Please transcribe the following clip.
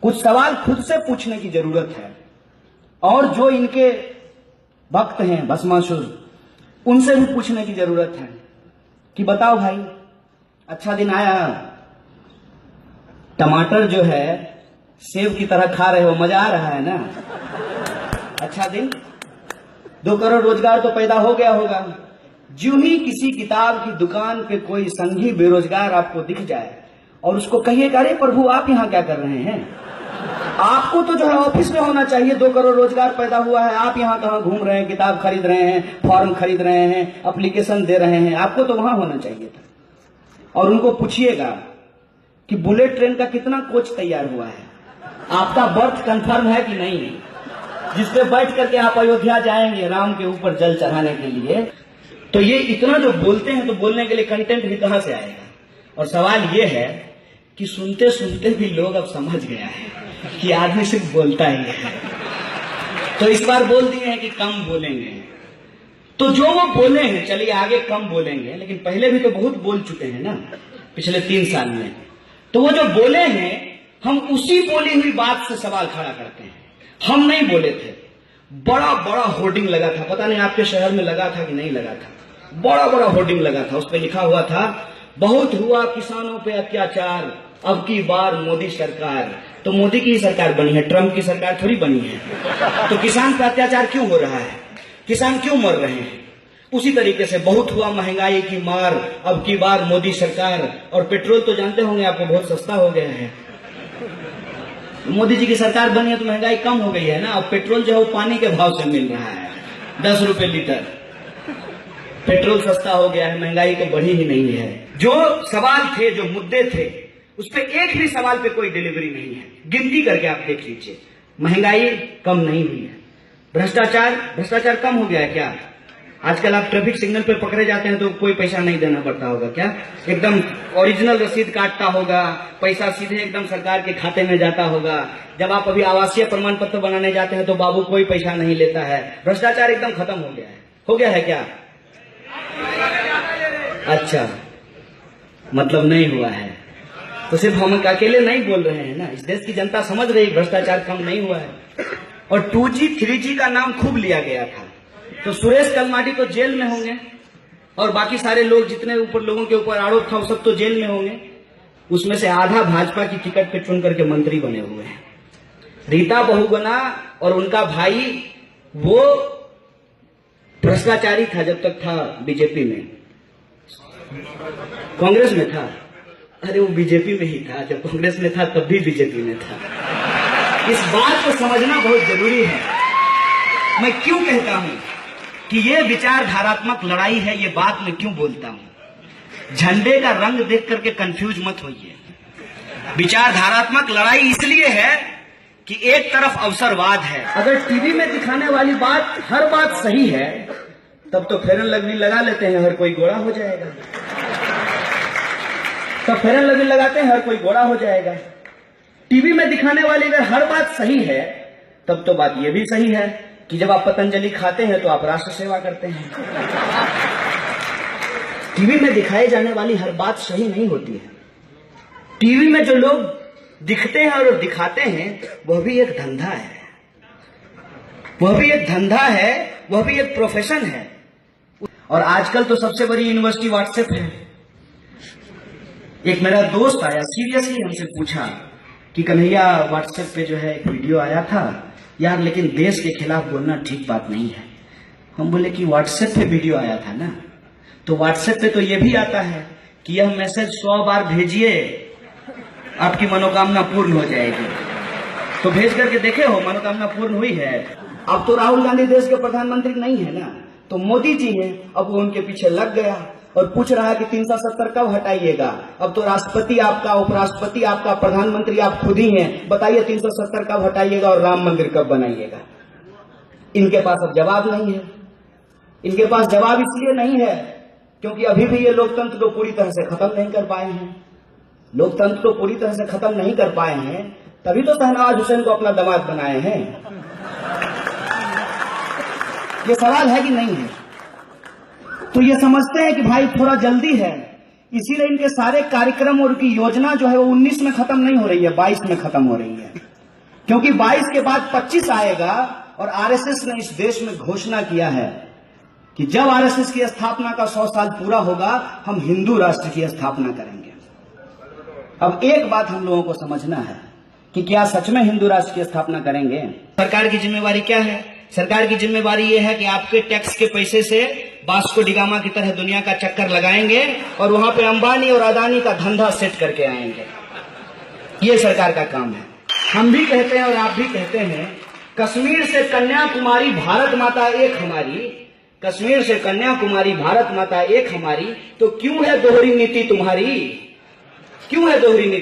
कुछ सवाल खुद से पूछने की जरूरत है और जो इनके भक्त हैं भस्मासुर उनसे भी पूछने की जरूरत है कि बताओ भाई, अच्छा दिन आया, टमाटर जो है सेब की तरह खा रहे हो, मजा आ रहा है ना? अच्छा दिन, 2 करोड़ रोजगार तो पैदा हो गया होगा। जो ही किसी किताब की दुकान पे कोई संघी बेरोजगार आपको दिख जाए और उसको कहिए, अरे प्रभु आप यहाँ क्या कर रहे हैं? आपको तो जो है ऑफिस में होना चाहिए, 2 करोड़ रोजगार पैदा हुआ है, आप यहाँ कहाँ घूम रहे हैं, किताब खरीद रहे हैं, फॉर्म खरीद रहे हैं, एप्लीकेशन दे रहे हैं, आपको तो वहां होना चाहिए था। और उनको पूछिएगा कि बुलेट ट्रेन का कितना कोच तैयार हुआ है, आपका बर्थ कंफर्म है कि नहीं, जिसपे बैठ करके आप अयोध्या जाएंगे राम के ऊपर जल चढ़ाने के लिए। तो ये इतना जो बोलते हैं तो बोलने के लिए कंटेंट भी कहां से आएगा? और सवाल ये है कि सुनते सुनते भी लोग अब समझ गया है कि आदमी सिर्फ बोलता ही है, तो इस बार बोल दिए हैं कि कम बोलेंगे। तो जो वो बोले हैं, चलिए आगे कम बोलेंगे, लेकिन पहले भी तो बहुत बोल चुके हैं ना पिछले 3 साल में। तो वो जो बोले हैं हम उसी बोली हुई बात से सवाल खड़ा करते हैं। हम नहीं बोले थे, बड़ा बड़ा होर्डिंग लगा था, पता नहीं आपके शहर में लगा था कि नहीं लगा था, बड़ा बड़ा होर्डिंग लगा था, उस पर लिखा हुआ था बहुत हुआ किसानों पे अत्याचार, अब की बार मोदी सरकार। तो मोदी की ही सरकार बनी है, ट्रंप की सरकार थोड़ी बनी है। तो किसान पे अत्याचार क्यों हो रहा है, किसान क्यों मर रहे हैं? उसी तरीके से बहुत हुआ महंगाई की मार, अब की बार मोदी सरकार। और पेट्रोल तो जानते होंगे आपको बहुत सस्ता हो गया है, मोदी जी की सरकार बनी है तो महंगाई कम हो गई है ना। अब पेट्रोल जो है वो पानी के भाव से मिल रहा है, 10 रुपए लीटर। पेट्रोल सस्ता हो गया है, महंगाई तो बढ़ी ही नहीं है। जो सवाल थे, जो मुद्दे थे, उस पर एक भी सवाल पे कोई डिलीवरी नहीं है। गिनती करके आप देख लीजिए, महंगाई कम नहीं हुई है, भ्रष्टाचार कम हो गया है क्या? आजकल आप ट्रैफिक सिग्नल पे पकड़े जाते हैं तो कोई पैसा नहीं देना पड़ता होगा क्या? एकदम ओरिजिनल रसीद काटता होगा, पैसा सीधे एकदम सरकार के खाते में जाता होगा। जब आप अभी आवासीय प्रमाण पत्र बनाने जाते हैं तो बाबू कोई पैसा नहीं लेता है। भ्रष्टाचार एकदम खत्म हो गया है क्या? अच्छा, मतलब नहीं हुआ है तो सिर्फ हम अकेले नहीं बोल रहे हैं ना, इस देश की जनता समझ रही भ्रष्टाचार कम नहीं हुआ है। और 2G 3G का नाम खूब लिया गया था, तो सुरेश कलमाडी तो जेल में होंगे और बाकी सारे लोग जितने ऊपर लोगों के ऊपर आरोप था वो सब तो जेल में होंगे। उसमें से आधा भाजपा की टिकट पे चुन करके मंत्री बने हुए हैं। रीता बहुगुणा और उनका भाई वो भ्रष्टाचारी था जब तक था बीजेपी में, कांग्रेस में था, अरे वो बीजेपी में ही था, जब कांग्रेस में था तब भी बीजेपी में था। इस बात को समझना बहुत जरूरी है। मैं क्यों कहता हूं कि ये विचारधारात्मक लड़ाई है, ये बात मैं क्यों बोलता हूं? झंडे का रंग देख करके कंफ्यूज मत होइए। विचारधारात्मक लड़ाई इसलिए है कि एक तरफ अवसरवाद है। अगर टीवी में दिखाने वाली बात हर बात सही है तब तो फेयर एंड लवली लगा लेते हैं, हर कोई गोरा हो जाएगा। तब फेयर एंड लवली लगाते हैं, हर कोई गोरा हो जाएगा। टीवी में दिखाने वाली अगर हर बात सही है तब तो बात यह भी सही है कि जब आप पतंजलि खाते हैं तो आप राष्ट्र सेवा करते हैं। टीवी में दिखाई जाने वाली हर बात सही नहीं होती है। टीवी में जो लोग दिखते हैं और दिखाते हैं वह भी एक धंधा है, वह भी एक धंधा है, वह भी एक प्रोफेशन है। और आजकल तो सबसे बड़ी यूनिवर्सिटी व्हाट्सएप है। एक मेरा दोस्त आया, सीरियसली हमसे पूछा कि कन्हैया व्हाट्सएप पे जो है एक वीडियो आया था यार, लेकिन देश के खिलाफ बोलना ठीक बात नहीं है। हम बोले कि व्हाट्सएप पे वीडियो आया था ना, तो व्हाट्सएप पे तो ये भी आता है कि यह मैसेज 100 बार भेजिए, आपकी मनोकामना पूर्ण हो जाएगी। तो भेज करके देखे हो मनोकामना पूर्ण हुई है? अब तो राहुल गांधी देश के प्रधानमंत्री नहीं है ना, तो मोदी जी हैं। अब वो उनके पीछे लग गया और पूछ रहा है कि 370 कब हटाइएगा? अब तो राष्ट्रपति आपका, उपराष्ट्रपति आपका, प्रधानमंत्री आप खुद ही हैं, बताइए 370 कब हटाइएगा और राम मंदिर कब बनाइएगा? इनके पास अब जवाब नहीं है। इनके पास जवाब इसलिए नहीं है क्योंकि अभी भी ये लोकतंत्र को पूरी तरह से खत्म नहीं कर पाए हैं। लोकतंत्र को पूरी तरह से खत्म नहीं कर पाए हैं, तभी तो शहनवाज हुसैन को अपना दामाद बनाए हैं। ये सवाल है कि नहीं है? तो ये समझते हैं कि भाई थोड़ा जल्दी है, इसीलिए इनके सारे कार्यक्रम और उनकी योजना जो है वो 19 में खत्म नहीं हो रही है, 22 में खत्म हो रही है। क्योंकि 22 के बाद 25 आएगा और आरएसएस ने इस देश में घोषणा किया है कि जब आरएसएस की स्थापना का 100 साल पूरा होगा, हम हिंदू राष्ट्र की स्थापना करेंगे। अब एक बात हम लोगों को समझना है कि क्या सच में हिंदू राष्ट्र की स्थापना करेंगे? सरकार की जिम्मेवारी क्या है? सरकार की जिम्मेवारी यह है कि आपके टैक्स के पैसे से वास्को डी गामा की तरह दुनिया का चक्कर लगाएंगे और वहां पे अंबानी और अदानी का धंधा सेट करके आएंगे। ये सरकार का काम है। हम भी कहते हैं और आप भी कहते हैं, कश्मीर से कन्याकुमारी भारत माता एक हमारी, कश्मीर से कन्याकुमारी भारत माता एक हमारी। तो क्यों है दोहरी नीति तुम्हारी? क्यों है दोहरी नीति?